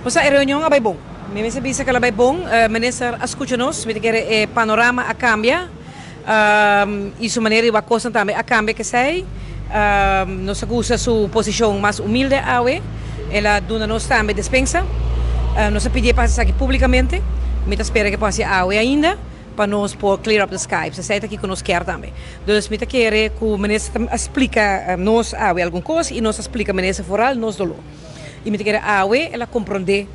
Nossa reunião é bem bom. Me sabia que ela é bem bom. Minister escuta-nos, me que o panorama a cambia. E sua maneira de coisa também a cambia que sei. Nós usa sua posição mais humilde a ela dona-nos também dispensa. Nós pedimos para isso aqui publicamente. Me espera que passe a ainda. Para nós por clear up the Skype. Você sai aqui que nós quer também. Então, me quer que o ministro explica nós alguma coisa e nós explica o ministro foral nós dolo. E me quer ela compreender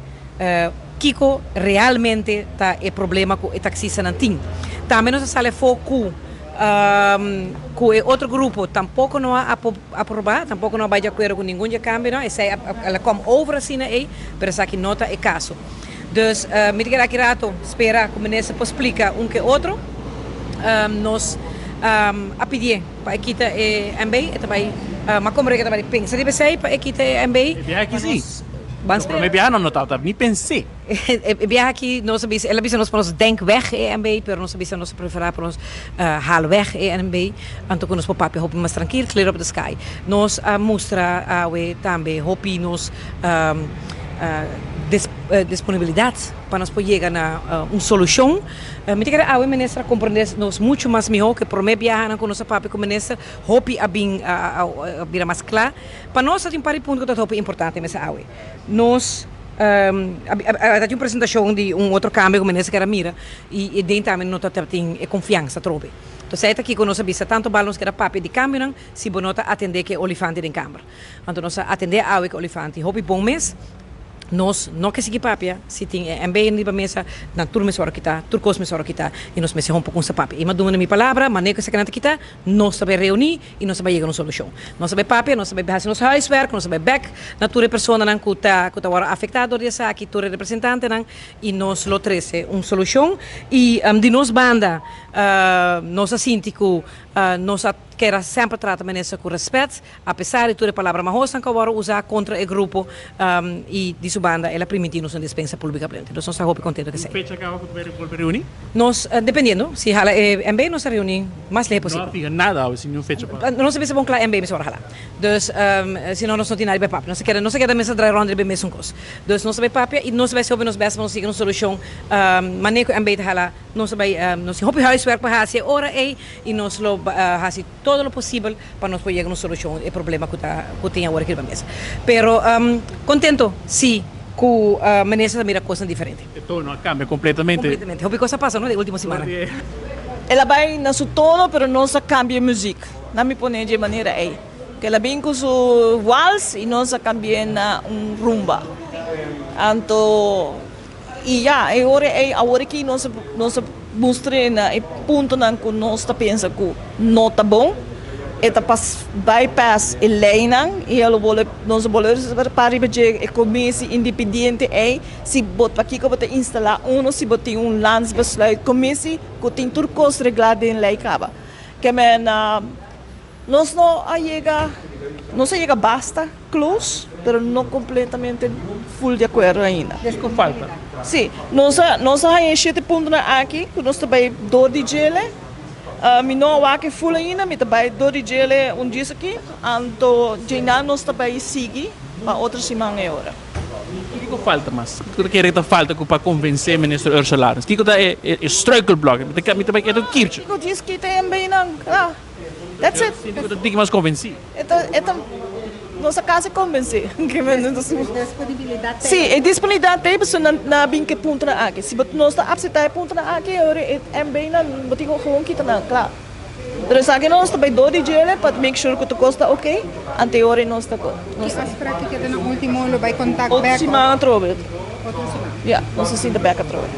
Kiko realmente tá o problema com o taxista não tem. Também nós sale foco com outro grupo tampouco não aprovar, tampouco não vai de acordo com nenhum câmbio, não. Ela come over assim aí, mas aqui nota é caso. Dus met ik aqui rato espera que o ministro explica que outro nós a pedir para que kita MB e também mas como é que também pensa deve ser para que kita MB é aqui sim mas me viaja não tá nem pensei viaja aqui nós sabemos ela bisa nós para nós denk weg MB pero nós sabemos nós preferar para nós hal weg MB então que nós para papi hope mais tranquilo clear up the sky nós mostra também hope nós disponibilidade para nós poder chegar a uma solução. Me diga a ministra compreender nos muito mais melhor que por meio viajar com nossa papi com ministra, hope a bem a mais claro. Para nós tem um ponto que é importante nessa aula. Nós a uma apresentação de outro câmbio com ministra que era Mira e dentro também nós tem confiança trobe. Então, se aqui com nossa vista tanto balões que era papi de câmbio, se bonota atender que olifante em câmara. Então, nós atender a que olifante, hope bom mês. Nós não conseguimos papia, se tem MB na mesa, na turma me sora kita, turcos me sora kita, e nós me se rompo com essa papia. E maduma na minha palavra, maneira que se canata kita, nós sabemos reunir e nós sabemos chegar a uma solução. Nós sabemos papia, nós sabemos fazer nosso huiswerk, nós sabemos back, na tua pessoa que está afetada dessa aqui, tua representante, e nós lo trece uma solução. E de nós banda, nós síndico, nós quer sempre tratar a com respeito, apesar de toda a palavra mas que agora usar contra o grupo e de sua banda, ela permite-nos uma dispensa pública. Então, nós estamos contentes que seja. Fecha que vamos reunir? Nós, dependendo, se ela MB nós reunir mais leve possível. Não fica nada, se não fecha para. Não sabemos se bom claro MB me sora lá. Dus, senão nós não temos nada de papo. Nós queremos a mesa de ronda de mesmo coisa. Dus, nós sabemos papo e nós sabemos se nós best nós seguir uma solução. Maneiro MB de lá, nós sabemos, nós hopper huiswerk para fazer hora e nós lo fazer todo o possível para nós poder chegar a uma solução do problema que tem agora aqui na mesa. Pero contento, sim, que a ministra mira coisas diferentes. Então não cambia completamente. Completamente. Houve coisa passa, não? De última semana. Ela vai na sua tono, pero não se cambia música. Não me põe de maneira aí. Que ela vem com o vals e não se cambia na rumba. Então, e já, agora que nós mostra na ponto na que nós pensa que não está bom. Eta pas bypass e leinan e ela nós bolers para a comissão independente se bot aqui que bota instalar se botar landsbesluit commissie que tem turcos reglado em lei caba que nós não chega basta close pero não completamente full de acordo ainda. É que falta. Sim, nós aí 7 pontos aqui que nós também do DJ mi não há que full ainda, mi também do DJ dia aqui, então já nós também seguir para outra semana agora. O que falta mais? O que é que falta para convencer o ministro Ursula? O que é struikelblok? Mi também é do kirche. O que diz que tem bem não, that's it. O que mais convencer? Nossa casa é convencer. Disponibilidade. Sim, a disponibilidade tem pessoa na bem que ponto na aqui. Se você não está apto ponto na aqui, é bem na botar com kita na, claro. Mas aqui nós também do DJ para make sure que tu gosta ok. Anterior nós está com. As práticas no último lo vai contact back. Outra semana trove. Já, nós se sinta back a trove.